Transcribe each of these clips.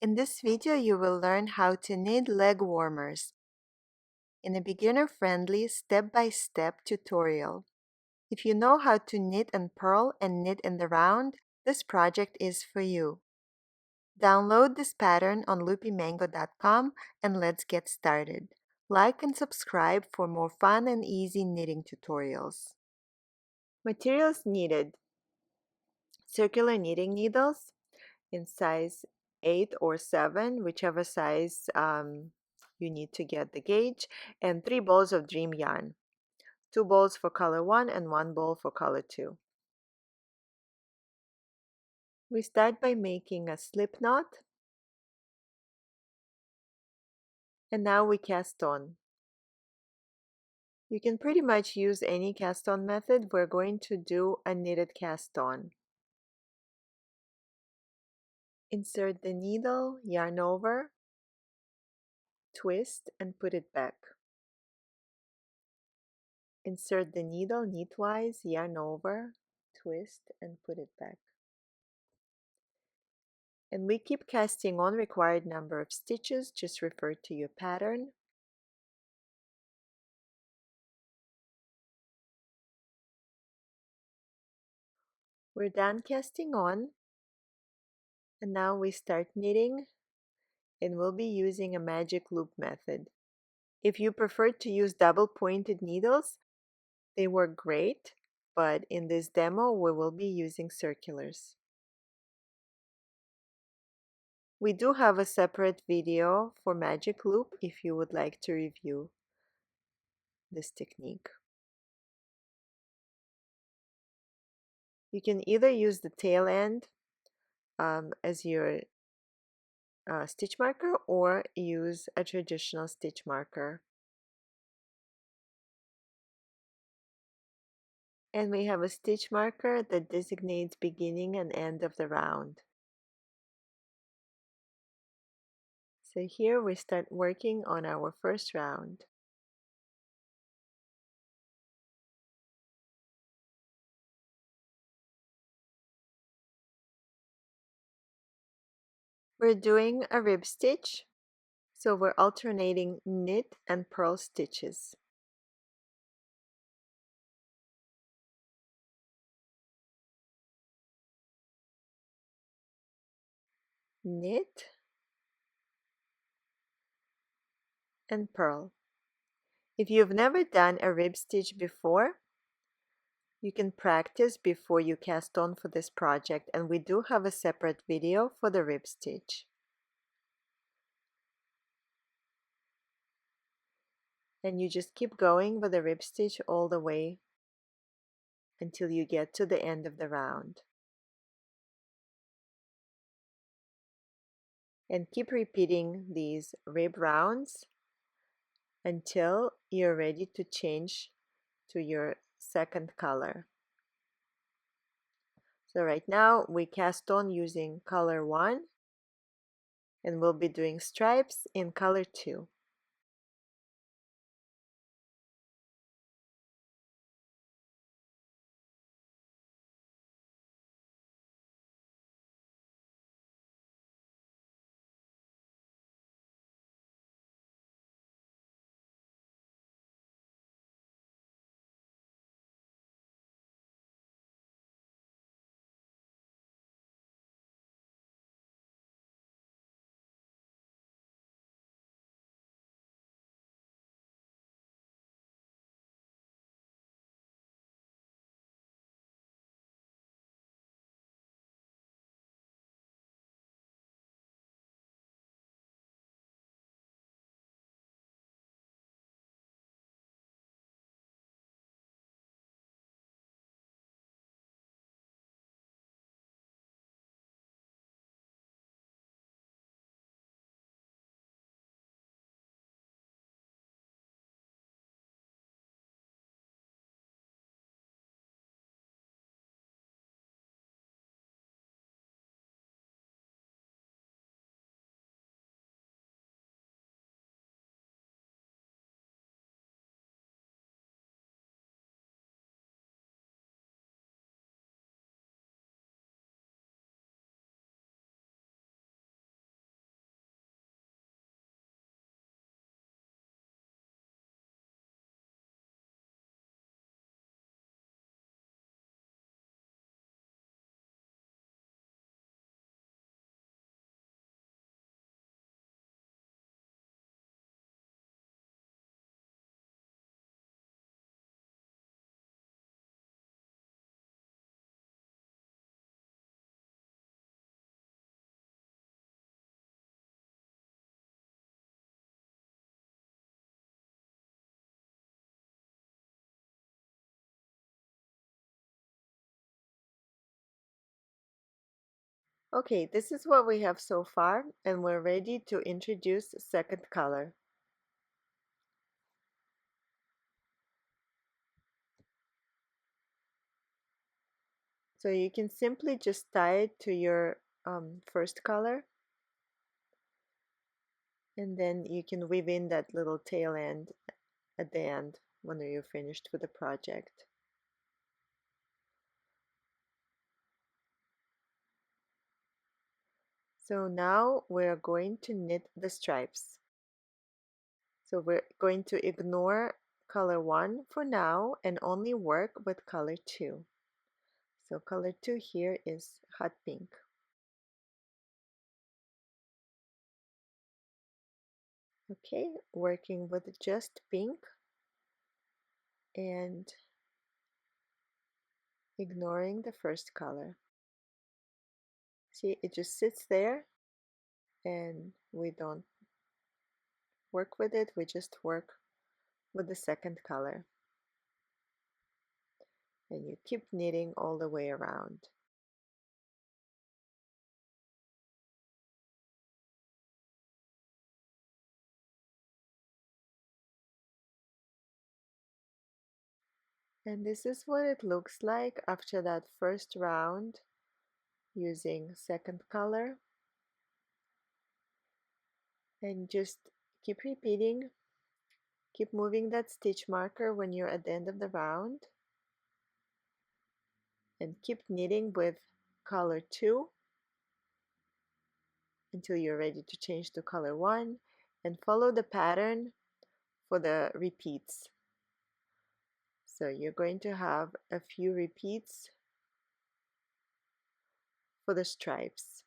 In this video, you will learn how to knit leg warmers in a beginner-friendly step-by-step tutorial. If you know how to knit and purl and knit in the round, this project is for you. Download this pattern on loopymango.com and let's get started. Like and subscribe for more fun and easy knitting tutorials. Materials needed: circular knitting needles in size 8 or 7, whichever size you need to get the gauge, and 3 balls of dream yarn, 2 balls for color 1 and 1 ball for color 2. We start by making a slip knot, and now we cast on. You can pretty much use any cast on method. We're going to do a knitted cast on. Insert the needle, yarn over, twist and put it back. Insert the needle knitwise, yarn over, twist and put it back. And we keep casting on required number of stitches. Just refer to your pattern. We're done casting on, and now we start knitting, and we'll be using a magic loop method. If you prefer to use double pointed needles, they work great, but in this demo we will be using circulars. We do have a separate video for magic loop if you would like to review this technique. You can either use the tail end as your stitch marker or use a traditional stitch marker. And we have a stitch marker that designates beginning and end of the round. So here we start working on our first round. We're doing a rib stitch, so we're alternating knit and purl stitches. Knit and purl. If you've never done a rib stitch before, you can practice before you cast on for this project, and we do have a separate video for the rib stitch. And you just keep going with the rib stitch all the way until you get to the end of the round. And keep repeating these rib rounds until you're ready to change to your second color. So right now we cast on using color 1, and we'll be doing stripes in color 2. Okay, this is what we have so far, and we're ready to introduce the second color. So you can simply just tie it to your first color, and then you can weave in that little tail end at the end when you're finished with the project. So now we're going to knit the stripes. So we're going to ignore color 1 for now and only work with color 2. So color 2 here is hot pink. Okay, working with just pink and ignoring the first color. See, it just sits there and we don't work with it, we just work with the second color. And you keep knitting all the way around. And this is what it looks like after that first round using second color. And just keep repeating, keep moving that stitch marker when you're at the end of the round, and keep knitting with color 2 until you're ready to change to color 1, and follow the pattern for the repeats. So you're going to have a few repeats for the stripes.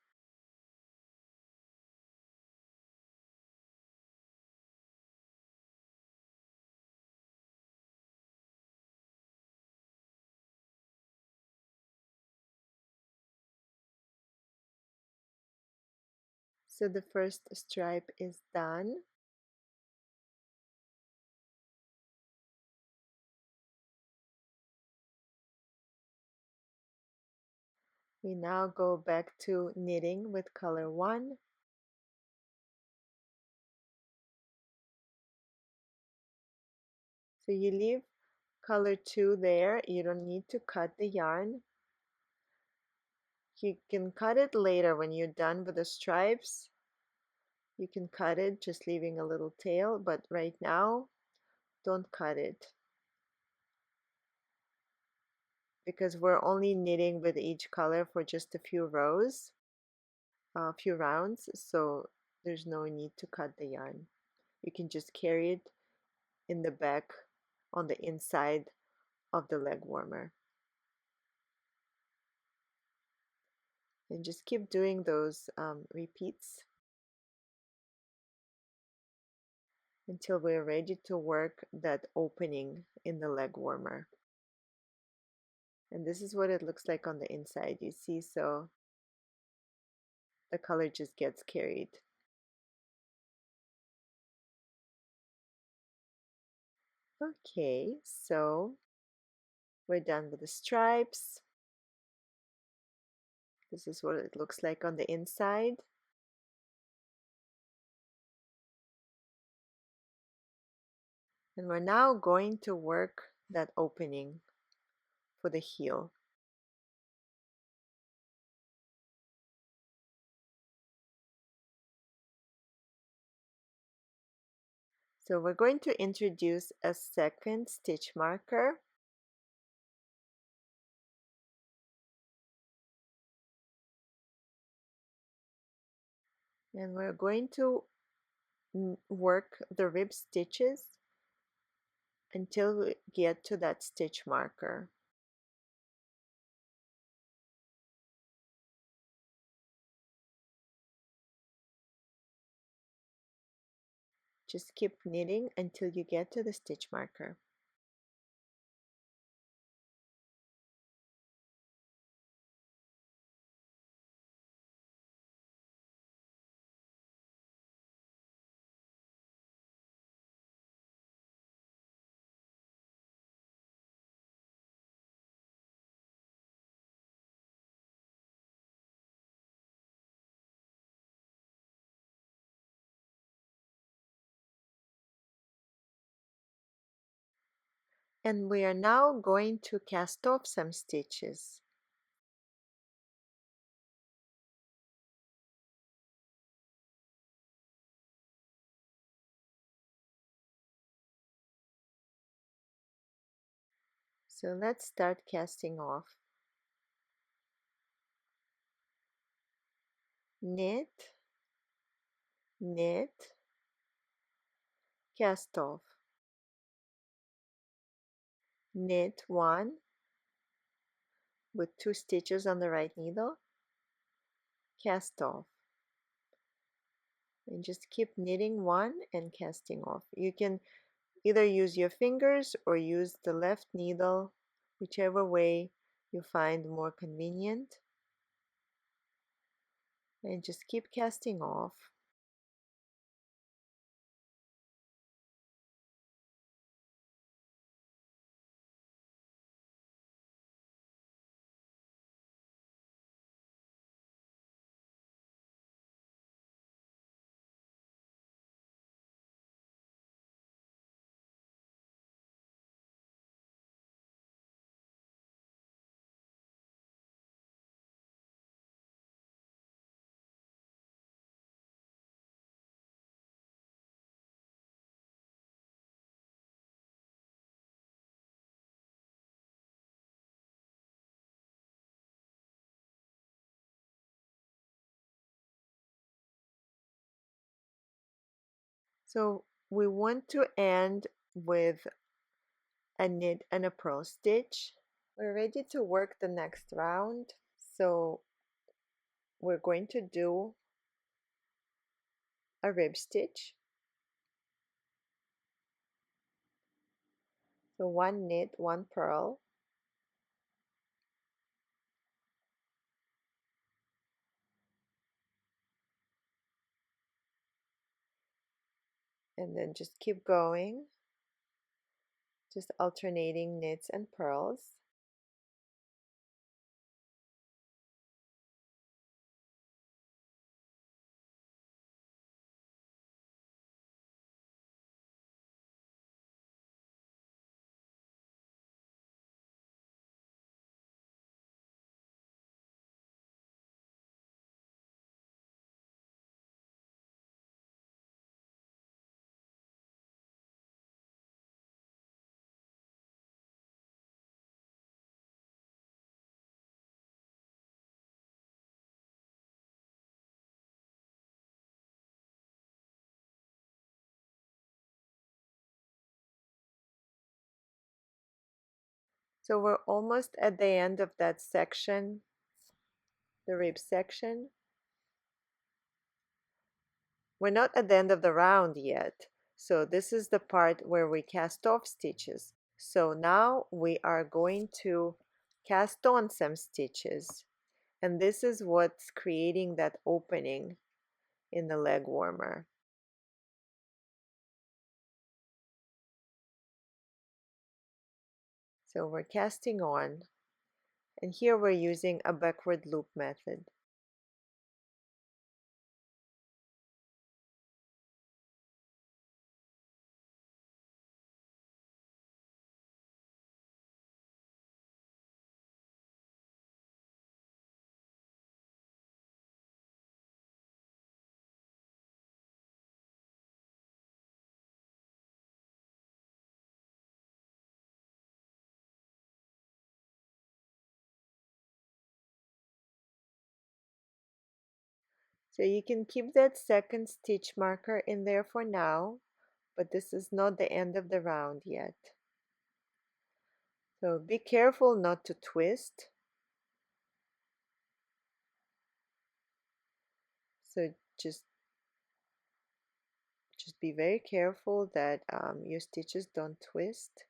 So the first stripe is done. We now go back to knitting with color 1. So you leave color 2 there, you don't need to cut the yarn. You can cut it later when you're done with the stripes. You can cut it just leaving a little tail, but right now don't cut it because we're only knitting with each color for just a few rows, a few rounds, so there's no need to cut the yarn. You can just carry it in the back on the inside of the leg warmer. And just keep doing those repeats until we're ready to work that opening in the leg warmer. And this is what it looks like on the inside, you see, so the color just gets carried. Okay, so we're done with the stripes. This is what it looks like on the inside. And we're now going to work that opening for the heel. So we're going to introduce a second stitch marker. And we're going to work the rib stitches until we get to that stitch marker. Just keep knitting until you get to the stitch marker. And we are now going to cast off some stitches. So let's start casting off. Knit, knit, cast off. Knit 1 with 2 stitches on the right needle, cast off, and just keep knitting 1 and casting off. You can either use your fingers or use the left needle, whichever way you find more convenient, and just keep casting off. So we want to end with a knit and a purl stitch. We're ready to work the next round, so we're going to do a rib stitch. So 1 knit, 1 purl, and then just keep going, just alternating knits and purls. So we're almost at the end of that section, the rib section. We're not at the end of the round yet. So this is the part where we cast off stitches. So now we are going to cast on some stitches. And this is what's creating that opening in the leg warmer. So we're casting on, and here we're using a backward loop method. So you can keep that second stitch marker in there for now, but this is not the end of the round yet. So be careful not to twist. So just be very careful that your stitches don't twist.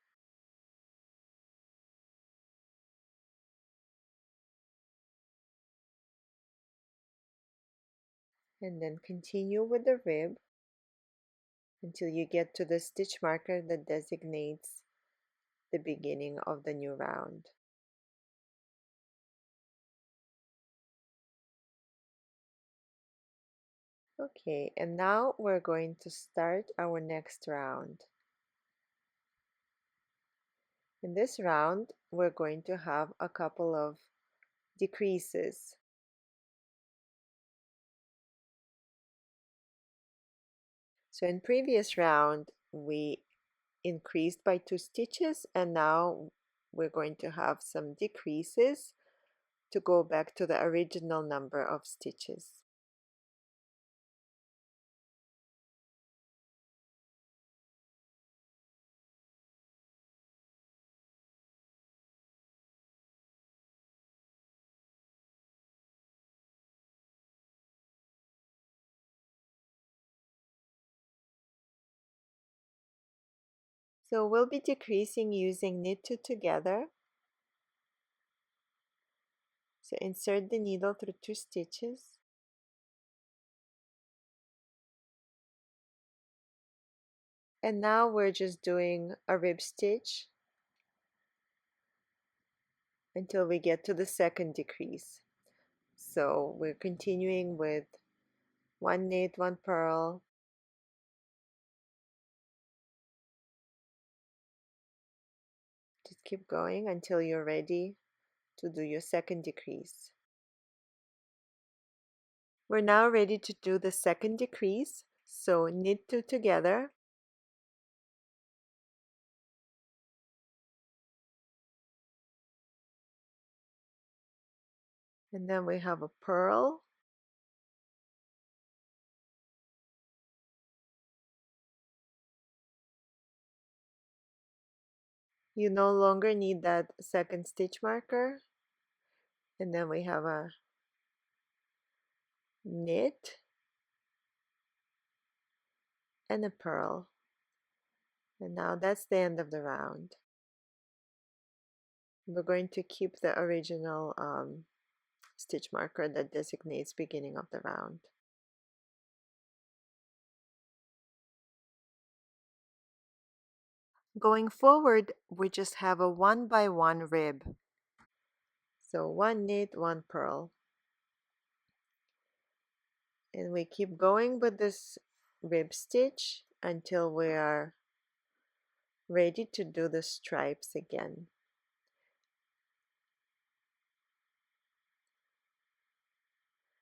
And then continue with the rib until you get to the stitch marker that designates the beginning of the new round. Okay, and now we're going to start our next round. In this round, we're going to have a couple of decreases. So in previous round, we increased by 2 stitches, and now we're going to have some decreases to go back to the original number of stitches. So we'll be decreasing using knit two together. So insert the needle through 2 stitches. And now we're just doing a rib stitch until we get to the second decrease. So we're continuing with 1 knit, 1 purl, just keep going until you're ready to do your second decrease. We're now ready to do the second decrease, so knit 2 together, and then we have a purl, you no longer need that second stitch marker, and then we have a knit and a purl, and now that's the end of the round. We're going to keep the original stitch marker that designates beginning of the round. Going forward, we just have a 1 by 1 rib. So 1 knit, 1 purl. And we keep going with this rib stitch until we are ready to do the stripes again.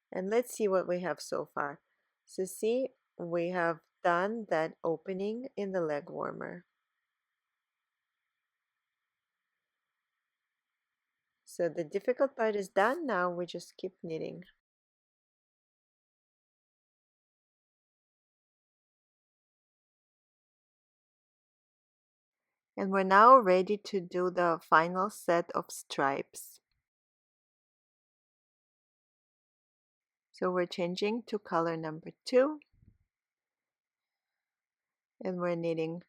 And let's see what we have so far. So see, we have done that opening in the leg warmer. So the difficult part is done. Now we just keep knitting. And we're now ready to do the final set of stripes. So we're changing to color number 2, and we're knitting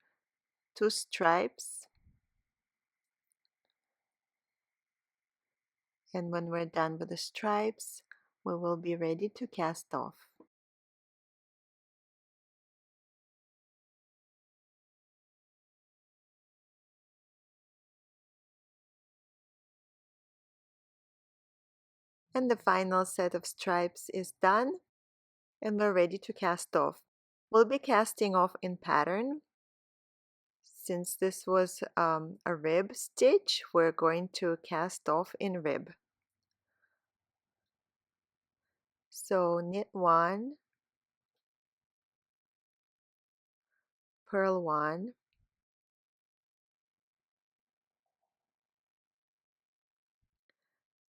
2 stripes. And when we're done with the stripes, we will be ready to cast off. And the final set of stripes is done, and we're ready to cast off. We'll be casting off in pattern. Since this was a rib stitch, we're going to cast off in rib. So knit 1, purl 1,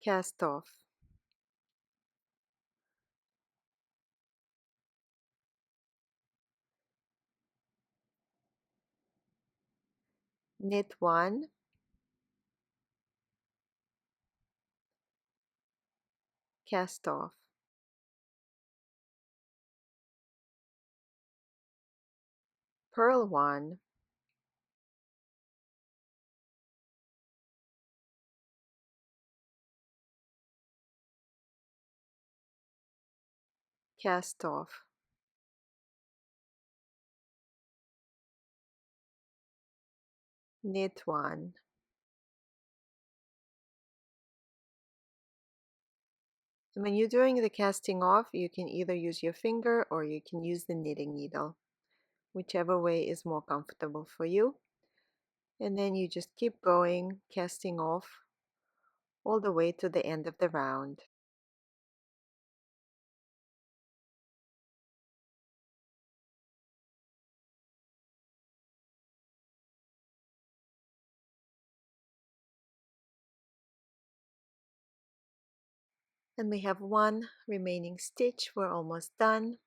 cast off. Knit 1, cast off. Purl 1, cast off. Knit 1. And when you're doing the casting off, you can either use your finger or you can use the knitting needle, whichever way is more comfortable for you. And then you just keep going, casting off all the way to the end of the round. And we have one remaining stitch. We're almost done.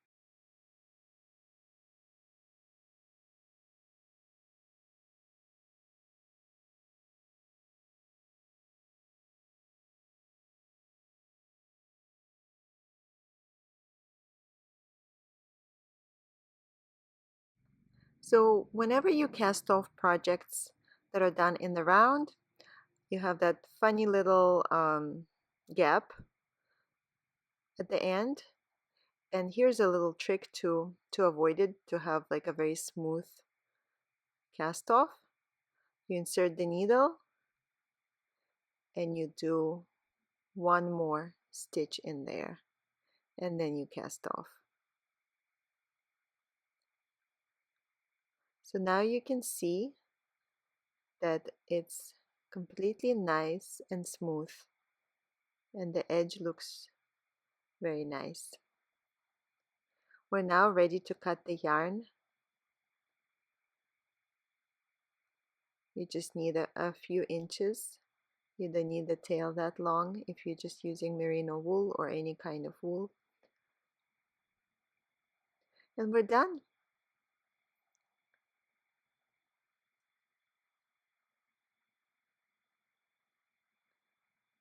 So whenever you cast off projects that are done in the round, you have that funny little gap at the end. And here's a little trick to avoid it, to have like a very smooth cast off. You insert the needle and you do one more stitch in there, and then you cast off. So now you can see that it's completely nice and smooth, and the edge looks very nice. We're now ready to cut the yarn. You just need a few inches. You don't need the tail that long if you're just using merino wool or any kind of wool. And we're done.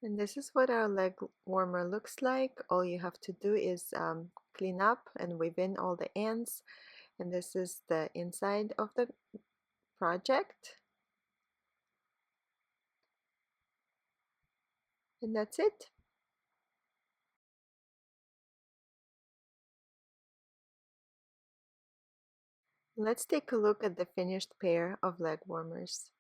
And this is what our leg warmer looks like. All you have to do is clean up and weave in all the ends. And this is the inside of the project. And that's it. Let's take a look at the finished pair of leg warmers.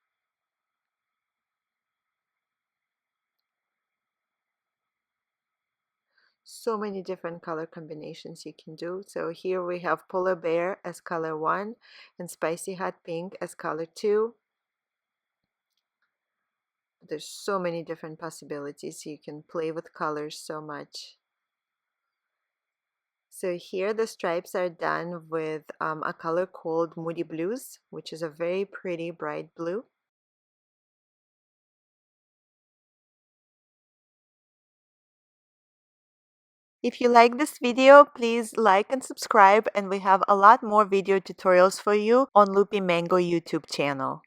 So many different color combinations you can do. So here we have polar bear as color 1 and spicy hot pink as color 2. There's so many different possibilities. You can play with colors so much. So here the stripes are done with a color called Moody Blues, which is a very pretty bright blue. If you like this video, please like and subscribe, and we have a lot more video tutorials for you on Loopy Mango YouTube channel.